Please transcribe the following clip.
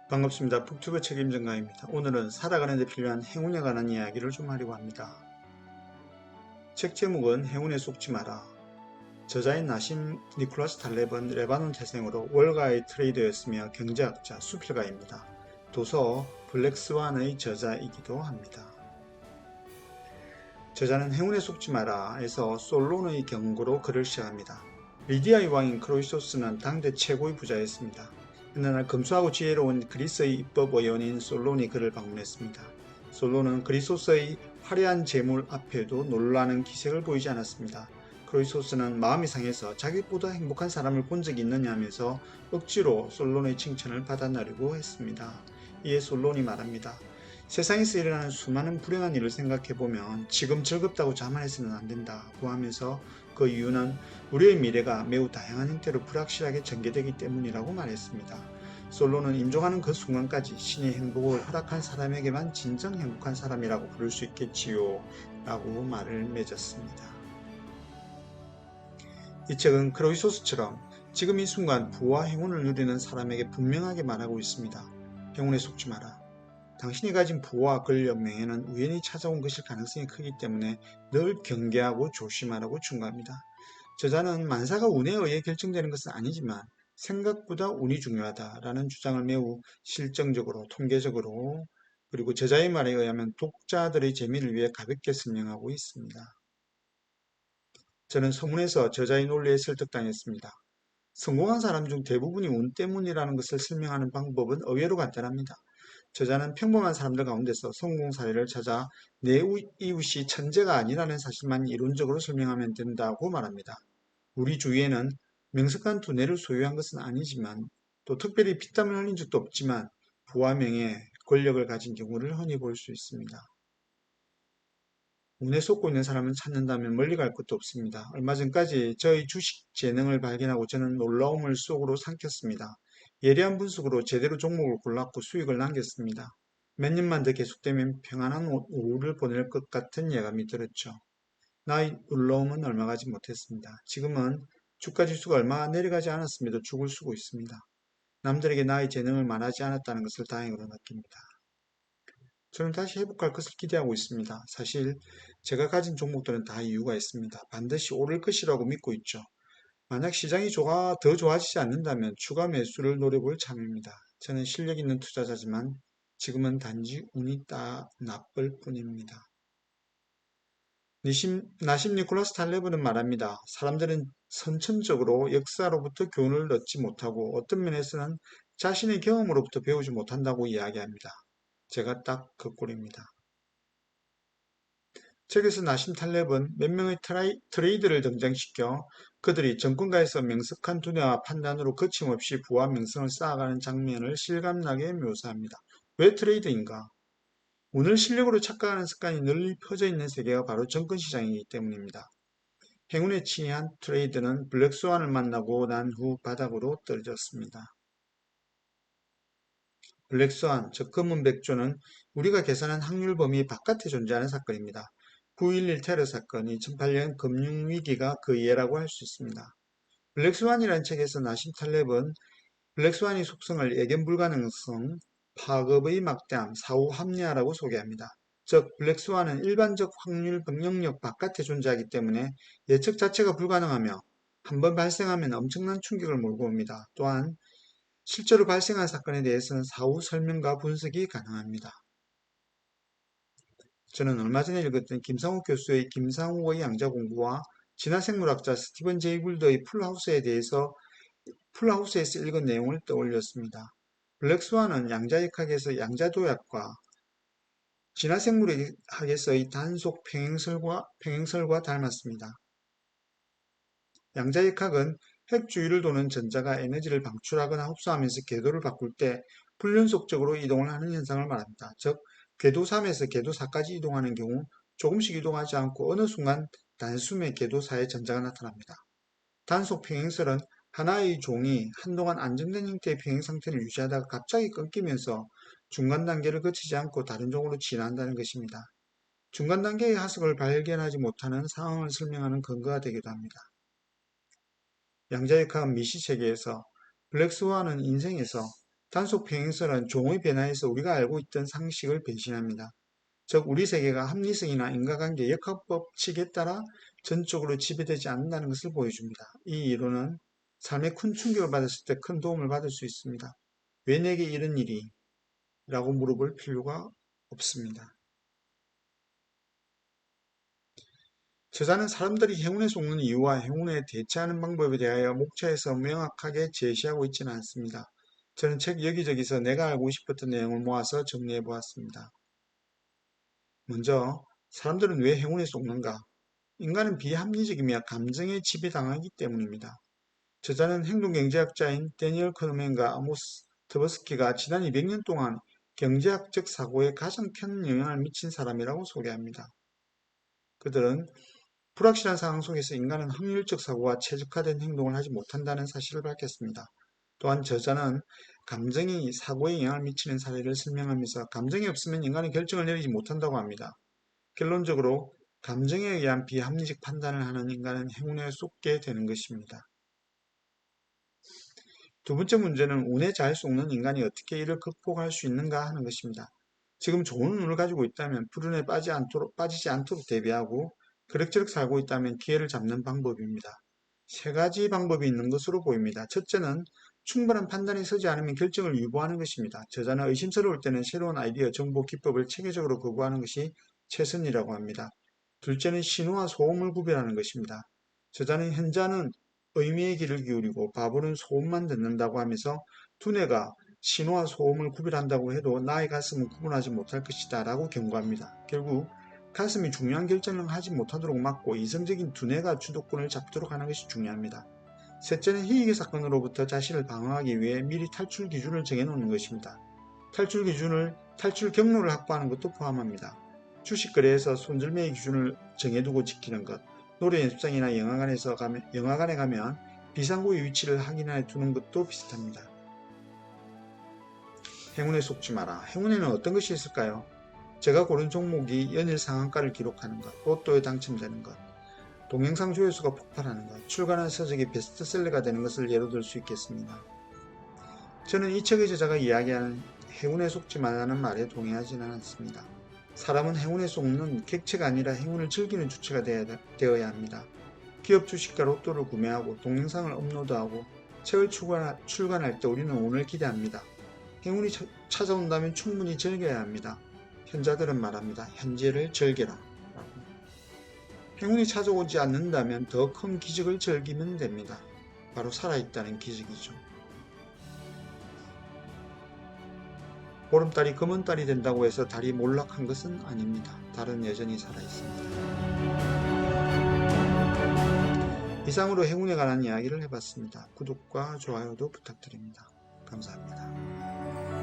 반갑습니다. 북튜브 책임전가입니다. 오늘은 살아가는 데 필요한 행운에 관한 이야기를 좀 하려고 합니다. 책 제목은 행운에 속지 마라. 저자인 나심 니콜라스 탈렙은 레바논 태생으로 월가의 트레이더였으며 경제학자, 수필가입니다. 도서 블랙스완의 저자이기도 합니다. 저자는 행운에 속지 마라에서 솔론의 경고로 글을 시작합니다. 리디아의 왕인 크로이소스는 당대 최고의 부자였습니다. 어느 날 검소하고 지혜로운 그리스의 입법의원인 솔론이 그를 방문했습니다. 솔론은 그리소스의 화려한 재물 앞에도 놀라는 기색을 보이지 않았습니다. 크로이소스는 마음이 상해서 자기보다 행복한 사람을 본 적이 있느냐면서 억지로 솔론의 칭찬을 받아내려고 했습니다. 이에 솔론이 말합니다. 세상에서 일어나는 수많은 불행한 일을 생각해보면 지금 즐겁다고 자만해서는 안 된다고 하면서 그 이유는 우리의 미래가 매우 다양한 형태로 불확실하게 전개되기 때문이라고 말했습니다. 솔로는 임종하는 그 순간까지 신이 행복을 허락한 사람에게만 진정 행복한 사람이라고 부를 수 있겠지요 라고 말을 맺었습니다. 이 책은 크로이소스처럼 지금 이 순간 부와 행운을 누리는 사람에게 분명하게 말하고 있습니다. 행운에 속지 마라. 당신이 가진 부와 권력, 명예는 우연히 찾아온 것일 가능성이 크기 때문에 늘 경계하고 조심하라고 충고합니다. 저자는 만사가 운에 의해 결정되는 것은 아니지만 생각보다 운이 중요하다라는 주장을 매우 실정적으로, 통계적으로, 그리고 저자의 말에 의하면 독자들의 재미를 위해 가볍게 설명하고 있습니다. 저는 서문에서 저자의 논리에 설득당했습니다. 성공한 사람 중 대부분이 운 때문이라는 것을 설명하는 방법은 의외로 간단합니다. 저자는 평범한 사람들 가운데서 성공 사례를 찾아 내 이웃이 천재가 아니라는 사실만 이론적으로 설명하면 된다고 말합니다. 우리 주위에는 명석한 두뇌를 소유한 것은 아니지만 또 특별히 피땀을 흘린 적도 없지만 부와 명예, 권력을 가진 경우를 흔히 볼 수 있습니다. 운에 솟고 있는 사람을 찾는다면 멀리 갈 것도 없습니다. 얼마 전까지 저의 주식 재능을 발견하고 저는 놀라움을 속으로 삼켰습니다. 예리한 분석으로 제대로 종목을 골랐고 수익을 남겼습니다. 몇 년만 더 계속되면 평안한 오후를 보낼 것 같은 예감이 들었죠. 나의 놀라움은 얼마 가지 못했습니다. 지금은 주가 지수가 얼마 내려가지 않았음에도 죽을 쓰고 있습니다. 남들에게 나의 재능을 말하지 않았다는 것을 다행으로 느낍니다. 저는 다시 회복할 것을 기대하고 있습니다. 사실 제가 가진 종목들은 다 이유가 있습니다. 반드시 오를 것이라고 믿고 있죠. 만약 시장이 더 좋아지지 않는다면 추가 매수를 노려볼 참입니다. 저는 실력 있는 투자자지만 지금은 단지 운이 나쁠 뿐입니다. 나심 니콜라스 탈레브는 말합니다. 사람들은 선천적으로 역사로부터 교훈을 얻지 못하고 어떤 면에서는 자신의 경험으로부터 배우지 못한다고 이야기합니다. 제가 딱 그 꼴입니다. 책에서 나심 탈렙은 몇 명의 트레이드를 등장시켜 그들이 정권가에서 명석한 두뇌와 판단으로 거침없이 부와 명성을 쌓아가는 장면을 실감나게 묘사합니다. 왜 트레이드인가? 오늘 실력으로 착각하는 습관이 널리 퍼져 있는 세계가 바로 정권시장이기 때문입니다. 행운에 취한 트레이드는 블랙스완을 만나고 난 후 바닥으로 떨어졌습니다. 블랙스완, 즉 검은 백조는 우리가 계산한 확률 범위 바깥에 존재하는 사건입니다. 9.11 테러 사건, 2008년 금융위기가 그 예라고 할 수 있습니다. 블랙스완이라는 책에서 나심 탈렙은 블랙스완의 속성을 예견 불가능성, 파급의 막대함, 사후 합리화라고 소개합니다. 즉 블랙스완은 일반적 확률 영역 바깥에 존재하기 때문에 예측 자체가 불가능하며 한번 발생하면 엄청난 충격을 몰고 옵니다. 또한 실제로 발생한 사건에 대해서는 사후 설명과 분석이 가능합니다. 저는 얼마 전에 읽었던 김상욱 교수의 김상욱의 양자공부와 진화생물학자 스티븐 제이 굴더의 풀하우스에서 읽은 내용을 떠올렸습니다. 블랙스완은 양자역학에서 양자도약과 진화생물학에서의 단속 평행설과 닮았습니다. 양자역학은 핵주위를 도는 전자가 에너지를 방출하거나 흡수하면서 궤도를 바꿀 때 불연속적으로 이동을 하는 현상을 말합니다. 즉, 궤도 3에서 궤도 4까지 이동하는 경우 조금씩 이동하지 않고 어느 순간 단숨에 궤도 4에 전자가 나타납니다. 단속 평행설은 하나의 종이 한동안 안정된 형태의 평행 상태를 유지하다가 갑자기 끊기면서 중간 단계를 거치지 않고 다른 종으로 진화한다는 것입니다. 중간 단계의 하석을 발견하지 못하는 상황을 설명하는 근거가 되기도 합니다. 양자역학은 미시세계에서 블랙스완은 인생에서 단속 평행선은 종의 변화에서 우리가 알고 있던 상식을 배신합니다. 즉 우리 세계가 합리성이나 인과관계, 역학법칙에 따라 전적으로 지배되지 않는다는 것을 보여줍니다. 이 이론은 삶에 큰 충격을 받았을 때 큰 도움을 받을 수 있습니다. 왜 내게 이런 일이? 라고 물어볼 필요가 없습니다. 저자는 사람들이 행운에 속는 이유와 행운에 대처하는 방법에 대하여 목차에서 명확하게 제시하고 있지는 않습니다. 저는 책 여기저기서 내가 알고 싶었던 내용을 모아서 정리해 보았습니다. 먼저 사람들은 왜 행운에 속는가? 인간은 비합리적이며 감정에 지배당하기 때문입니다. 저자는 행동경제학자인 데니얼 커너맨과 아모스 터버스키가 지난 200년 동안 경제학적 사고에 가장 큰 영향을 미친 사람이라고 소개합니다. 그들은 불확실한 상황 속에서 인간은 확률적 사고와 최적화된 행동을 하지 못한다는 사실을 밝혔습니다. 또한 저자는 감정이 사고에 영향을 미치는 사례를 설명하면서 감정이 없으면 인간은 결정을 내리지 못한다고 합니다. 결론적으로 감정에 의한 비합리적 판단을 하는 인간은 행운에 쏟게 되는 것입니다. 두 번째 문제는 운에 잘 속는 인간이 어떻게 이를 극복할 수 있는가 하는 것입니다. 지금 좋은 운을 가지고 있다면 불운에 빠지지 않도록 대비하고 그럭저럭 살고 있다면 기회를 잡는 방법입니다. 세 가지 방법이 있는 것으로 보입니다. 첫째는 충분한 판단이 서지 않으면 결정을 유보하는 것입니다. 저자는 의심스러울 때는 새로운 아이디어, 정보, 기법을 체계적으로 거부하는 것이 최선이라고 합니다. 둘째는 신호와 소음을 구별하는 것입니다. 저자는 현자는 의미의 귀를 기울이고 바보는 소음만 듣는다고 하면서 두뇌가 신호와 소음을 구별한다고 해도 나의 가슴은 구분하지 못할 것이다 라고 경고합니다. 결국 가슴이 중요한 결정을 하지 못하도록 막고 이성적인 두뇌가 주도권을 잡도록 하는 것이 중요합니다. 셋째는 희귀 사건으로부터 자신을 방어하기 위해 미리 탈출 기준을 정해놓는 것입니다. 탈출 경로를 확보하는 것도 포함합니다. 주식 거래에서 손절매의 기준을 정해두고 지키는 것, 노래 연습장이나 영화관에 가면 비상구의 위치를 확인해 두는 것도 비슷합니다. 행운에 속지 마라. 행운에는 어떤 것이 있을까요? 제가 고른 종목이 연일 상한가를 기록하는 것, 로또에 당첨되는 것, 동영상 조회수가 폭발하는 것, 출간한 서적이 베스트셀러가 되는 것을 예로 들 수 있겠습니다. 저는 이 책의 저자가 이야기하는 행운에 속지 말라는 말에 동의하지는 않습니다. 사람은 행운에 속는 객체가 아니라 행운을 즐기는 주체가 되어야 합니다. 기업 주식과 로또를 구매하고 동영상을 업로드하고 책을 출간할 때 우리는 운을 기대합니다. 행운이 찾아온다면 충분히 즐겨야 합니다. 현자들은 말합니다. 현재를 즐겨라. 행운이 찾아오지 않는다면 더 큰 기적을 즐기면 됩니다. 바로 살아있다는 기적이죠. 보름달이 검은달이 된다고 해서 달이 몰락한 것은 아닙니다. 달은 여전히 살아있습니다. 이상으로 행운에 관한 이야기를 해봤습니다. 구독과 좋아요도 부탁드립니다. 감사합니다.